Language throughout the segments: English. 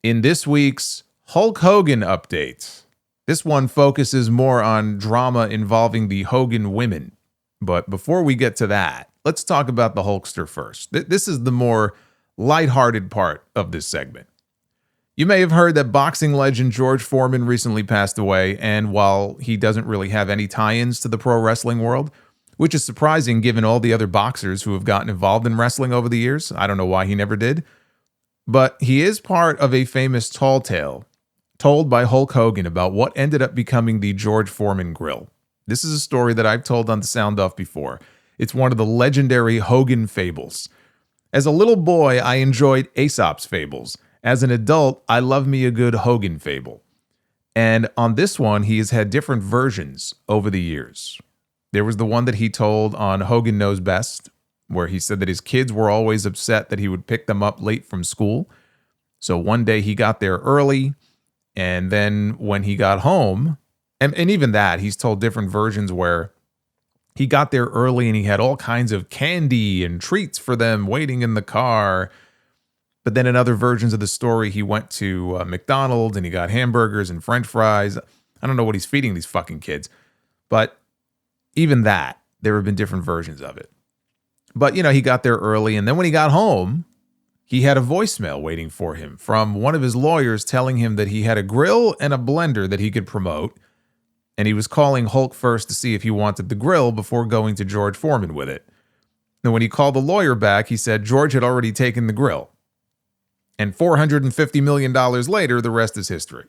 in this week's Hulk Hogan update. This one focuses more on drama involving the Hogan women. But before we get to that, let's talk about the Hulkster first. This is the more lighthearted part of this segment. You may have heard that boxing legend George Foreman recently passed away, and while he doesn't really have any tie-ins to the pro wrestling world, which is surprising given all the other boxers who have gotten involved in wrestling over the years, I don't know why he never did, but he is part of a famous tall tale told by Hulk Hogan about what ended up becoming the George Foreman Grill. This is a story that I've told on the Sound Off before. It's one of the legendary Hogan fables. As a little boy, I enjoyed Aesop's fables. As an adult, I love me a good Hogan fable. And on this one, he has had different versions over the years. There was the one that he told on Hogan Knows Best, where he said that his kids were always upset that he would pick them up late from school. So one day he got there early, and then when he got home, and even that, he's told different versions where he got there early and he had all kinds of candy and treats for them waiting in the car. But then in other versions of the story, he went to McDonald's and he got hamburgers and French fries. I don't know what he's feeding these fucking kids. But even that, there have been different versions of it. But, he got there early. And then when he got home, he had a voicemail waiting for him from one of his lawyers telling him that he had a grill and a blender that he could promote. And he was calling Hulk first to see if he wanted the grill before going to George Foreman with it. And when he called the lawyer back, he said George had already taken the grill. And $450 million later, the rest is history.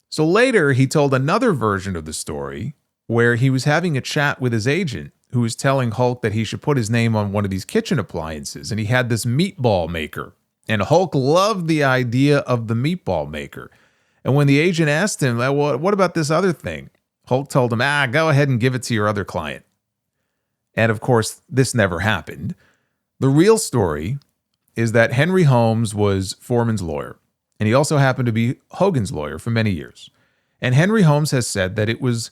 So later, he told another version of the story where he was having a chat with his agent who was telling Hulk that he should put his name on one of these kitchen appliances. And he had this meatball maker. And Hulk loved the idea of the meatball maker. And when the agent asked him, well, what about this other thing? Hulk told him, go ahead and give it to your other client. And of course, this never happened. The real story is that Henry Holmes was Foreman's lawyer. And he also happened to be Hogan's lawyer for many years. And Henry Holmes has said that it was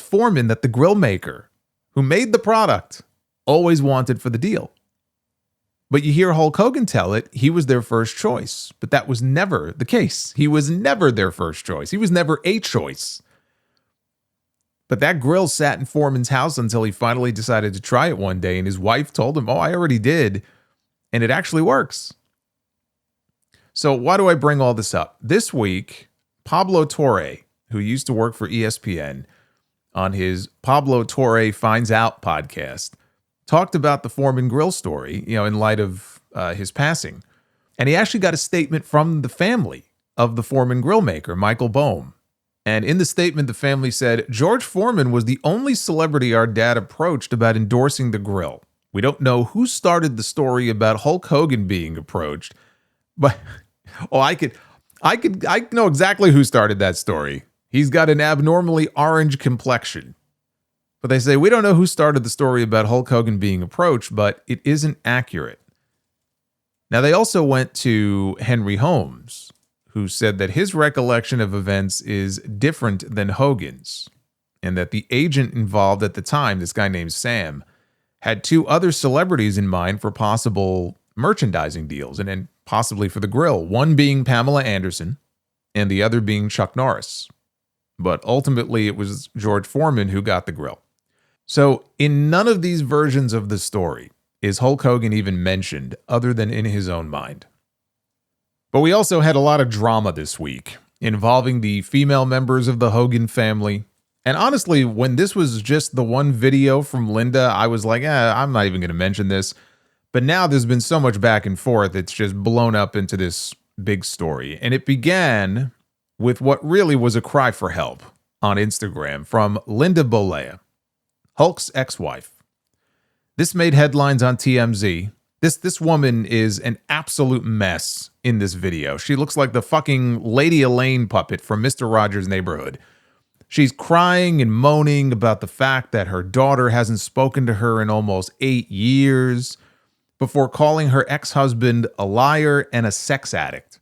Foreman that the grill maker who made the product always wanted for the deal. But you hear Hulk Hogan tell it, he was their first choice. But that was never the case. He was never their first choice. He was never a choice. But that grill sat in Foreman's house until he finally decided to try it one day. And his wife told him, I already did. And it actually works. So why do I bring all this up? This week, Pablo Torre, who used to work for ESPN, on his Pablo Torre Finds Out podcast, talked about the Foreman Grill story, in light of his passing. And he actually got a statement from the family of the Foreman Grill maker, Michael Bohm. And in the statement, the family said, George Foreman was the only celebrity our dad approached about endorsing the grill. We don't know who started the story about Hulk Hogan being approached, but I know exactly who started that story. He's got an abnormally orange complexion. But they say, we don't know who started the story about Hulk Hogan being approached, but it isn't accurate. Now, they also went to Henry Holmes, who said that his recollection of events is different than Hogan's, and that the agent involved at the time, this guy named Sam, had two other celebrities in mind for possible merchandising deals, and then possibly for the grill, one being Pamela Anderson, and the other being Chuck Norris. But ultimately, it was George Foreman who got the grill. So in none of these versions of the story is Hulk Hogan even mentioned other than in his own mind. But we also had a lot of drama this week involving the female members of the Hogan family. And honestly, when this was just the one video from Linda, I was like, I'm not even going to mention this. But now there's been so much back and forth, it's just blown up into this big story. And it began with what really was a cry for help on Instagram from Linda Bolea, Hulk's ex-wife. This made headlines on TMZ. This woman is an absolute mess in this video. She looks like the fucking Lady Elaine puppet from Mr. Rogers' Neighborhood. She's crying and moaning about the fact that her daughter hasn't spoken to her in almost 8 years before calling her ex-husband a liar and a sex addict.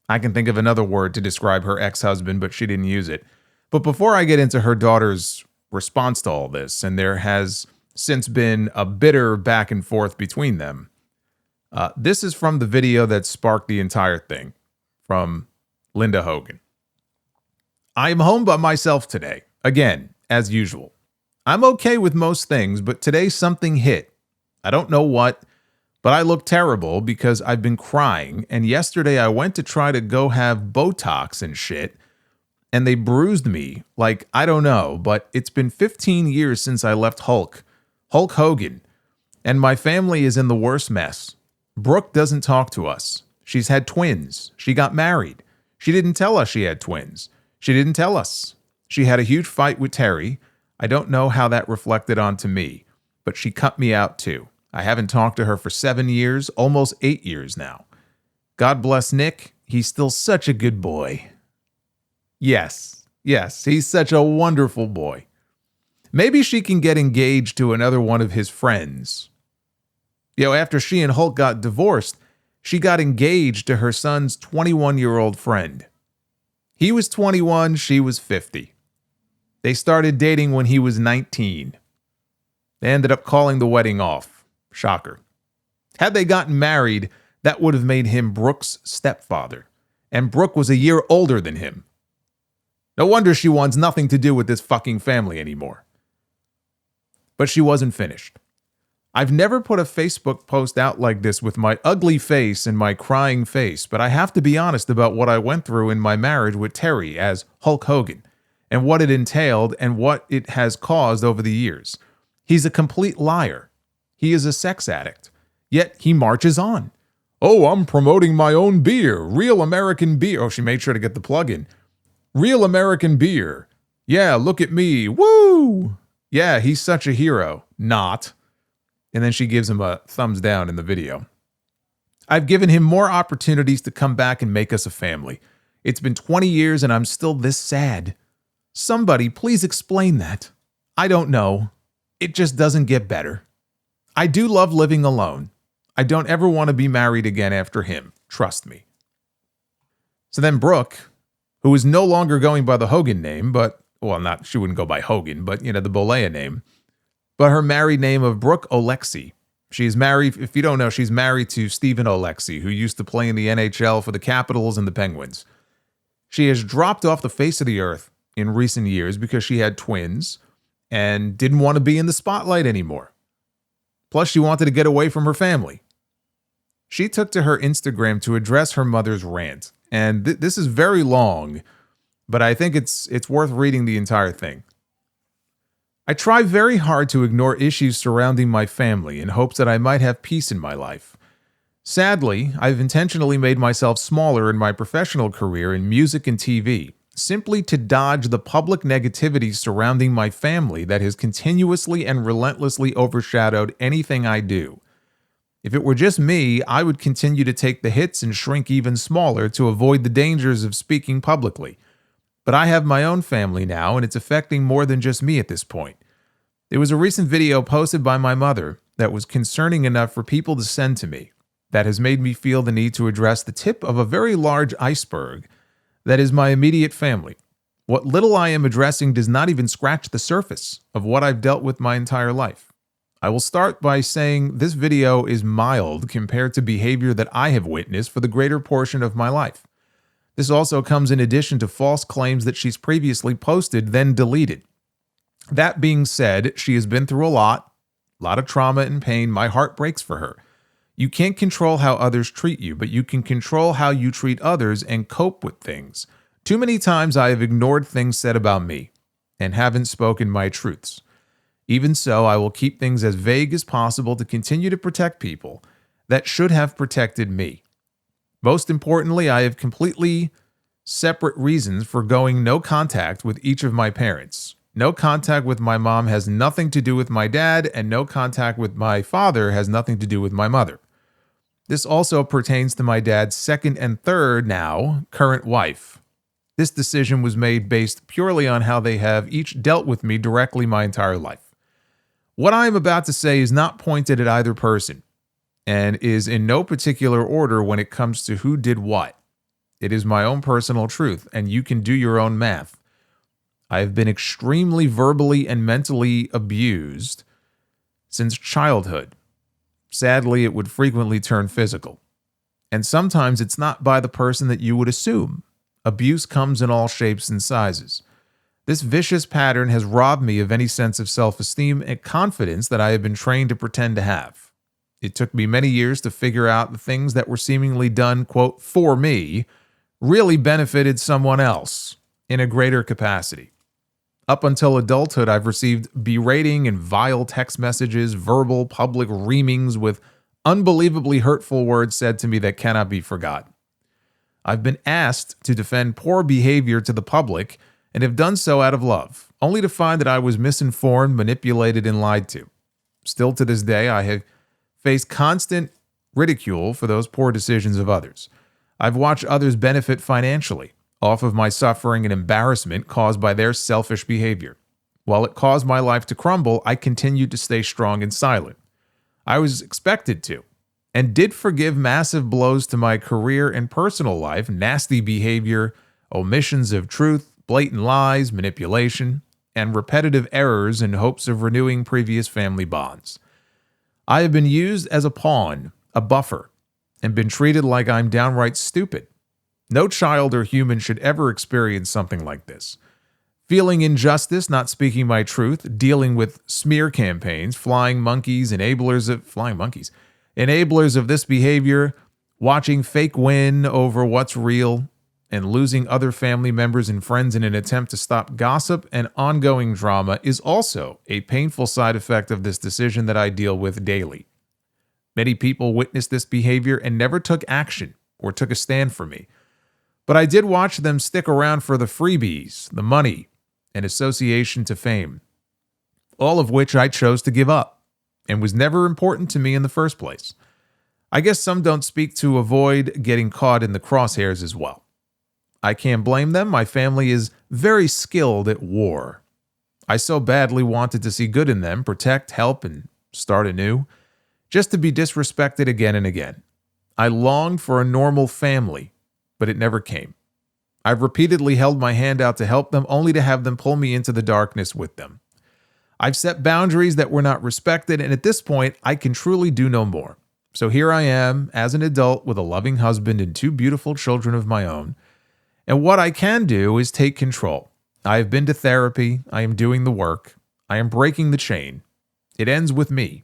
I can think of another word to describe her ex-husband, but she didn't use it. But before I get into her daughter's response to all this, and there has since been a bitter back and forth between them, This is from the video that sparked the entire thing, from Linda Hogan. I am home by myself today, again, as usual. I'm okay with most things, but today something hit. I don't know what, but I look terrible because I've been crying, and yesterday I went to try to go have Botox and shit, and they bruised me like, I don't know, but it's been 15 years since I left Hulk Hogan, and my family is in the worst mess. Brooke doesn't talk to us. She's had twins. She got married. She didn't tell us she had twins. She didn't tell us. She had a huge fight with Terry. I don't know how that reflected onto me, but she cut me out too. I haven't talked to her for 7 years, almost 8 years now. God bless Nick. He's still such a good boy. Yes, he's such a wonderful boy. Maybe she can get engaged to another one of his friends. After she and Hulk got divorced, she got engaged to her son's 21-year-old friend. He was 21, she was 50. They started dating when he was 19. They ended up calling the wedding off. Shocker. Had they gotten married, that would have made him Brooke's stepfather. And Brooke was a year older than him. No wonder she wants nothing to do with this fucking family anymore. But she wasn't finished. I've never put a Facebook post out like this with my ugly face and my crying face, but I have to be honest about what I went through in my marriage with Terry as Hulk Hogan, and what it entailed and what it has caused over the years. He's a complete liar. He is a sex addict. Yet he marches on. Oh, I'm promoting my own beer. Real American beer. Oh, she made sure to get the plug in. Real American beer. Yeah, look at me. Woo! Yeah, he's such a hero. Not. And then she gives him a thumbs down in the video. I've given him more opportunities to come back and make us a family. It's been 20 years and I'm still this sad. Somebody please explain that. I don't know. It just doesn't get better. I do love living alone. I don't ever want to be married again after him. Trust me. So then Brooke, who is no longer going by the Hogan name, she wouldn't go by Hogan, but the Bolea name, but her married name of Brooke Oleksy. She's married, if you don't know, she's married to Stephen Oleksy, who used to play in the NHL for the Capitals and the Penguins. She has dropped off the face of the earth in recent years because she had twins and didn't want to be in the spotlight anymore. Plus, she wanted to get away from her family. She took to her Instagram to address her mother's rant, and this is very long, but I think it's worth reading the entire thing. I try very hard to ignore issues surrounding my family in hopes that I might have peace in my life. Sadly, I've intentionally made myself smaller in my professional career in music and TV, simply to dodge the public negativity surrounding my family that has continuously and relentlessly overshadowed anything I do. If it were just me, I would continue to take the hits and shrink even smaller to avoid the dangers of speaking publicly. But I have my own family now, and it's affecting more than just me at this point. There was a recent video posted by my mother that was concerning enough for people to send to me that has made me feel the need to address the tip of a very large iceberg that is my immediate family. What little I am addressing does not even scratch the surface of what I've dealt with my entire life. I will start by saying this video is mild compared to behavior that I have witnessed for the greater portion of my life. This also comes in addition to false claims that she's previously posted, then deleted. That being said, she has been through a lot of trauma and pain. My heart breaks for her. You can't control how others treat you, but you can control how you treat others and cope with things. Too many times I have ignored things said about me and haven't spoken my truths. Even so, I will keep things as vague as possible to continue to protect people that should have protected me. Most importantly, I have completely separate reasons for going no contact with each of my parents. No contact with my mom has nothing to do with my dad, and no contact with my father has nothing to do with my mother. This also pertains to my dad's second and third now current wife. This decision was made based purely on how they have each dealt with me directly my entire life. What I am about to say is not pointed at either person, and is in no particular order when it comes to who did what. It is my own personal truth, and you can do your own math. I have been extremely verbally and mentally abused since childhood. Sadly, it would frequently turn physical. And sometimes it's not by the person that you would assume. Abuse comes in all shapes and sizes. This vicious pattern has robbed me of any sense of self-esteem and confidence that I have been trained to pretend to have. It took me many years to figure out the things that were seemingly done, quote, for me, really benefited someone else in a greater capacity. Up until adulthood, I've received berating and vile text messages, verbal, public reamings with unbelievably hurtful words said to me that cannot be forgotten. I've been asked to defend poor behavior to the public and have done so out of love, only to find that I was misinformed, manipulated, and lied to. Still to this day, I have faced constant ridicule for those poor decisions of others. I've watched others benefit financially off of my suffering and embarrassment caused by their selfish behavior. While it caused my life to crumble, I continued to stay strong and silent. I was expected to, and did forgive massive blows to my career and personal life, nasty behavior, omissions of truth, blatant lies, manipulation, and repetitive errors in hopes of renewing previous family bonds. I have been used as a pawn, a buffer, and been treated like I'm downright stupid. No child or human should ever experience something like this. Feeling injustice, not speaking my truth, dealing with smear campaigns, enablers of this behavior, watching fake win over what's real, and losing other family members and friends in an attempt to stop gossip and ongoing drama is also a painful side effect of this decision that I deal with daily. Many people witnessed this behavior and never took action or took a stand for me. But I did watch them stick around for the freebies, the money, and association to fame, all of which I chose to give up and was never important to me in the first place. I guess some don't speak to avoid getting caught in the crosshairs as well. I can't blame them. My family is very skilled at war. I so badly wanted to see good in them, protect, help, and start anew, just to be disrespected again and again. I longed for a normal family, but it never came. I've repeatedly held my hand out to help them, only to have them pull me into the darkness with them. I've set boundaries that were not respected, and at this point, I can truly do no more. So here I am, as an adult with a loving husband and 2 beautiful children of my own. And what I can do is take control. I have been to therapy. I am doing the work. I am breaking the chain. It ends with me.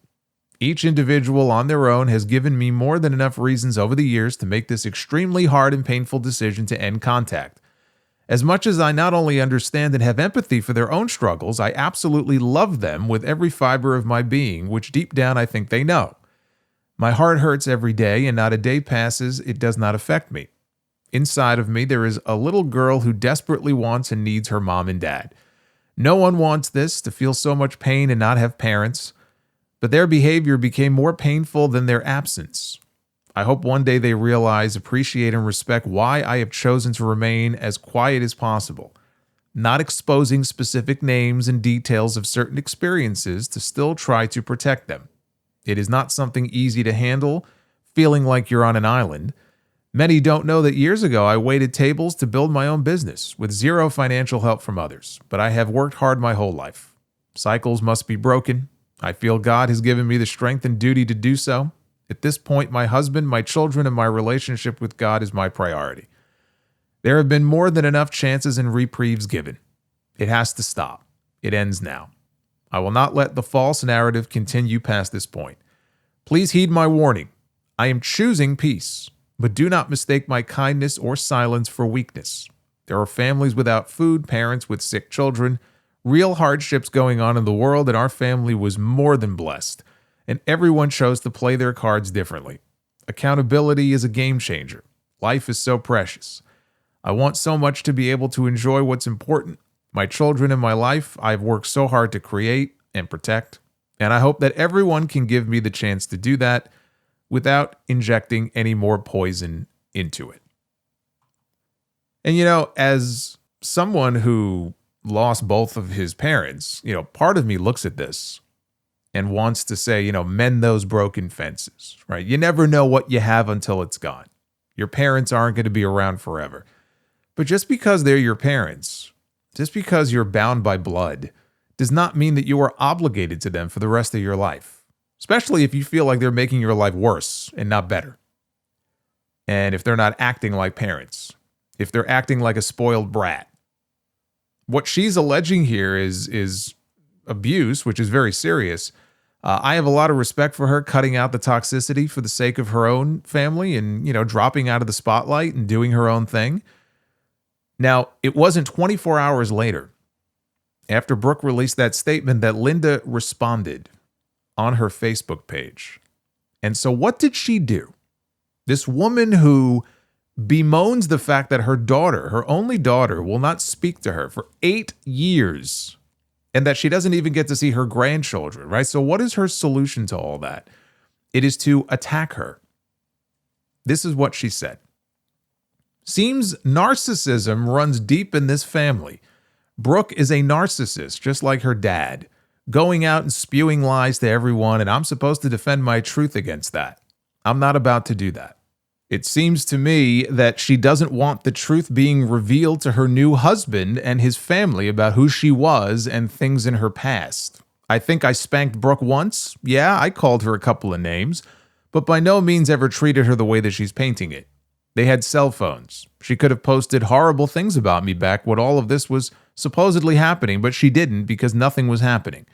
Each individual on their own has given me more than enough reasons over the years to make this extremely hard and painful decision to end contact. As much as I not only understand and have empathy for their own struggles, I absolutely love them with every fiber of my being, which deep down I think they know. My heart hurts every day, and not a day passes it does not affect me. Inside of me, there is a little girl who desperately wants and needs her mom and dad. No one wants this, to feel so much pain and not have parents, but their behavior became more painful than their absence. I hope one day they realize, appreciate, and respect why I have chosen to remain as quiet as possible, not exposing specific names and details of certain experiences to still try to protect them. It is not something easy to handle, feeling like you're on an island. Many don't know that years ago I waited tables to build my own business with zero financial help from others, but I have worked hard my whole life. Cycles must be broken. I feel God has given me the strength and duty to do so. At this point, my husband, my children, and my relationship with God is my priority. There have been more than enough chances and reprieves given. It has to stop. It ends now. I will not let the false narrative continue past this point. Please heed my warning. I am choosing peace, but do not mistake my kindness or silence for weakness. There are families without food, parents with sick children, real hardships going on in the world, and our family was more than blessed, and everyone chose to play their cards differently. Accountability is a game changer. Life is so precious. I want so much to be able to enjoy what's important. My children and my life, I've worked so hard to create and protect, and I hope that everyone can give me the chance to do that without injecting any more poison into it. And, as someone who lost both of his parents, part of me looks at this and wants to say, mend those broken fences, right? You never know what you have until it's gone. Your parents aren't going to be around forever. But just because they're your parents, just because you're bound by blood, does not mean that you are obligated to them for the rest of your life. especially if you feel like they're making your life worse and not better. And if they're not acting like parents, if they're acting like a spoiled brat. What she's alleging here is abuse, which is very serious. I have a lot of respect for her cutting out the toxicity for the sake of her own family and, dropping out of the spotlight and doing her own thing. Now, it wasn't 24 hours later, after Brooke released that statement, that Linda responded on her Facebook page. And so what did she do? This woman who bemoans the fact that her daughter, her only daughter, will not speak to her for 8 years, and that she doesn't even get to see her grandchildren, right? So what is her solution to all that? It is to attack her. This is what she said. Seems narcissism runs deep in this family. Brooke is a narcissist, just like her dad, going out and spewing lies to everyone, and I'm supposed to defend my truth against that. I'm not about to do that. It seems to me that she doesn't want the truth being revealed to her new husband and his family about who she was and things in her past. I think I spanked Brooke once. Yeah, I called her a couple of names, but by no means ever treated her the way that she's painting it. They had cell phones. She could have posted horrible things about me back when all of this was supposedly happening, but she didn't because nothing was happening.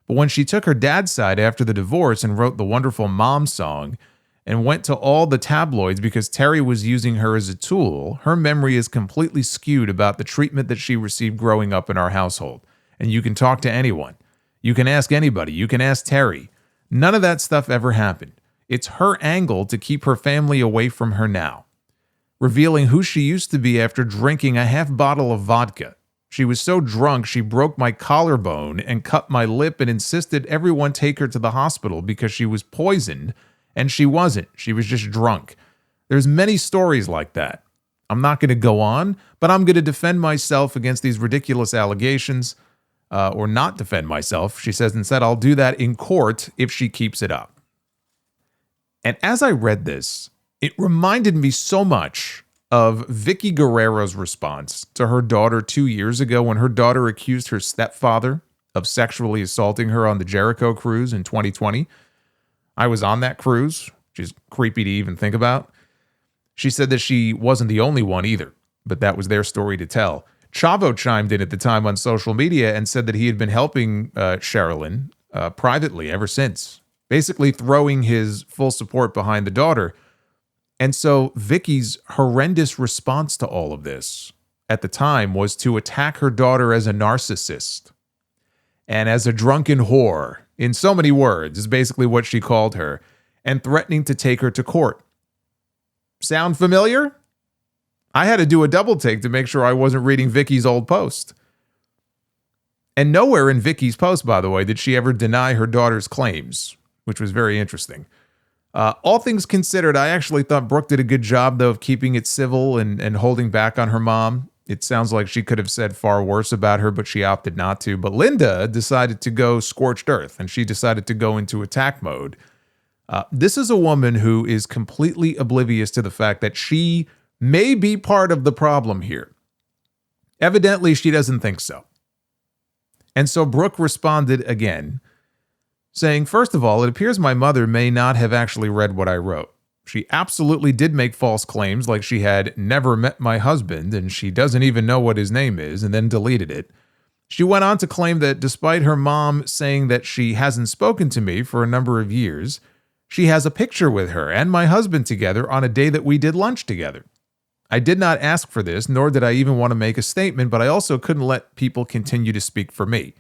But when she took her dad's side after the divorce and wrote the wonderful Mom song and went to all the tabloids because Terry was using her as a tool, her memory is completely skewed about the treatment that she received growing up in our household. And you can talk to anyone. You can ask anybody. You can ask Terry. None of that stuff ever happened. It's her angle to keep her family away from her now, revealing who she used to be after drinking a half bottle of vodka. She was so drunk she broke my collarbone and cut my lip and insisted everyone take her to the hospital because she was poisoned. And she wasn't. She was just drunk. There's many stories like that. I'm not going to go on, but I'm going to defend myself against these ridiculous allegations, or not defend myself. She says instead, I'll do that in court if she keeps it up. And as I read this, it reminded me so much of Vicky Guerrero's response to her daughter 2 years ago when her daughter accused her stepfather of sexually assaulting her on the Jericho cruise in 2020. I was on that cruise, which is creepy to even think about. She said that she wasn't the only one either, but that was their story to tell. Chavo chimed in at the time on social media and said that he had been helping Sherilyn privately ever since, basically throwing his full support behind the daughter. And so Vicky's horrendous response to all of this at the time was to attack her daughter as a narcissist and as a drunken whore. In so many words, is basically what she called her, and threatening to take her to court. Sound familiar? I had to do a double take to make sure I wasn't reading Vicky's old post. And nowhere in Vicky's post, by the way, did she ever deny her daughter's claims, which was very interesting. All things considered, I actually thought Brooke did a good job, though, of keeping it civil and holding back on her mom. It sounds like she could have said far worse about her, but she opted not to. But Linda decided to go scorched earth, and she decided to go into attack mode. This is a woman who is completely oblivious to the fact that she may be part of the problem here. Evidently, she doesn't think so. And so Brooke responded again, saying, first of all, it appears my mother may not have actually read what I wrote. She absolutely did make false claims like she had never met my husband and she doesn't even know what his name is, and then deleted it. She went on to claim that despite her mom saying that she hasn't spoken to me for a number of years, she has a picture with her and my husband together on a day that we did lunch together. I did not ask for this, nor did I even want to make a statement, but I also couldn't let people continue to speak for me.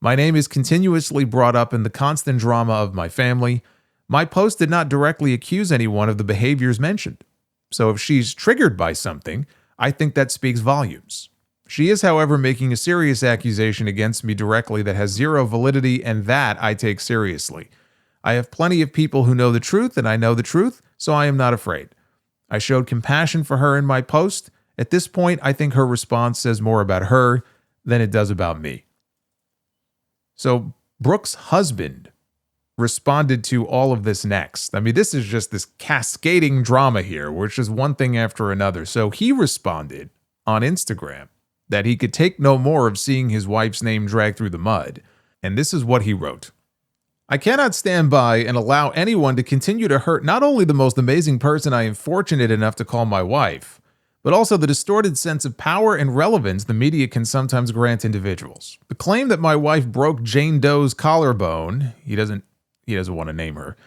My name is continuously brought up in the constant drama of my family. My post did not directly accuse anyone of the behaviors mentioned. So if she's triggered by something, I think that speaks volumes. She is, however, making a serious accusation against me directly that has zero validity, and that I take seriously. I have plenty of people who know the truth, and I know the truth, so I am not afraid. I showed compassion for her in my post. At this point, I think her response says more about her than it does about me. So Brooke's husband responded to all of this next. I mean, this is just this cascading drama here, which is one thing after another. So he responded on Instagram that he could take no more of seeing his wife's name dragged through the mud. And this is what he wrote. I cannot stand by and allow anyone to continue to hurt not only the most amazing person I am fortunate enough to call my wife, but also the distorted sense of power and relevance the media can sometimes grant individuals. The claim that my wife broke Jane Doe's collarbone, he doesn't want to name her,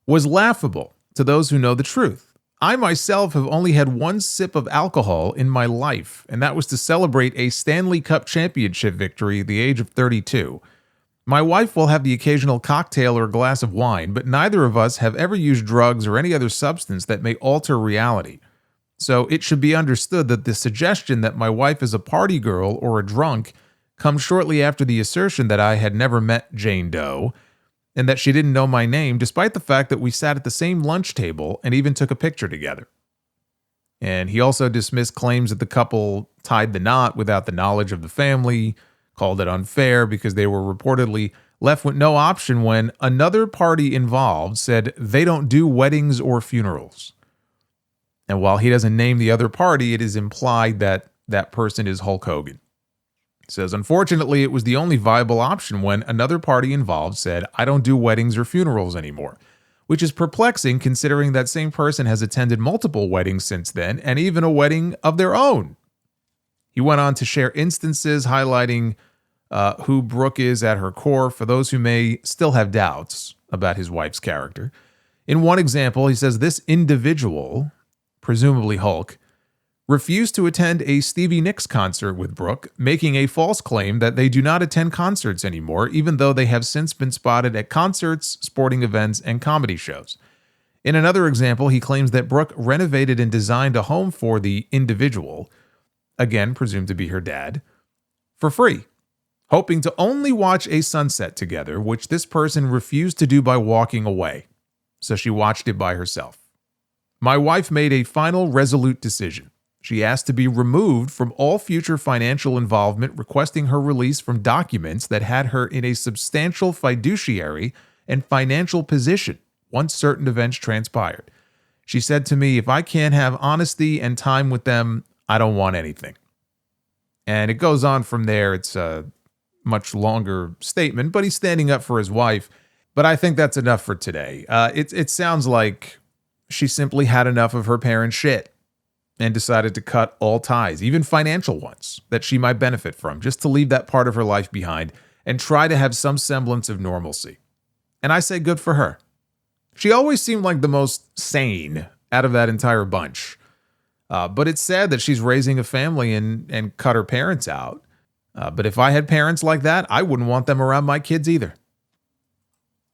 was laughable to those who know the truth. I myself have only had one sip of alcohol in my life, and that was to celebrate a Stanley Cup championship victory at the age of 32. My wife will have the occasional cocktail or glass of wine, but neither of us have ever used drugs or any other substance that may alter reality. So it should be understood that the suggestion that my wife is a party girl or a drunk comes shortly after the assertion that I had never met Jane Doe and that she didn't know my name, despite the fact that we sat at the same lunch table and even took a picture together. And he also dismissed claims that the couple tied the knot without the knowledge of the family, called it unfair because they were reportedly left with no option when another party involved said they don't do weddings or funerals. And while he doesn't name the other party, it is implied that that person is Hulk Hogan. He says, unfortunately, it was the only viable option when another party involved said, I don't do weddings or funerals anymore, which is perplexing considering that same person has attended multiple weddings since then and even a wedding of their own. He went on to share instances highlighting who Brooke is at her core for those who may still have doubts about his wife's character. In one example, he says this individual, presumably Hulk, refused to attend a Stevie Nicks concert with Brooke, making a false claim that they do not attend concerts anymore, even though they have since been spotted at concerts, sporting events, and comedy shows. In another example, he claims that Brooke renovated and designed a home for the individual, again presumed to be her dad, for free, hoping to only watch a sunset together, which this person refused to do by walking away. So she watched it by herself. My wife made a final resolute decision. She asked to be removed from all future financial involvement, requesting her release from documents that had her in a substantial fiduciary and financial position once certain events transpired. She said to me, if I can't have honesty and time with them, I don't want anything. And it goes on from there. It's a much longer statement, but he's standing up for his wife. But I think that's enough for today. It sounds like she simply had enough of her parents' shit and decided to cut all ties, even financial ones, that she might benefit from, just to leave that part of her life behind and try to have some semblance of normalcy. And I say good for her. She always seemed like the most sane out of that entire bunch. But it's sad that she's raising a family and cut her parents out. But if I had parents like that, I wouldn't want them around my kids either.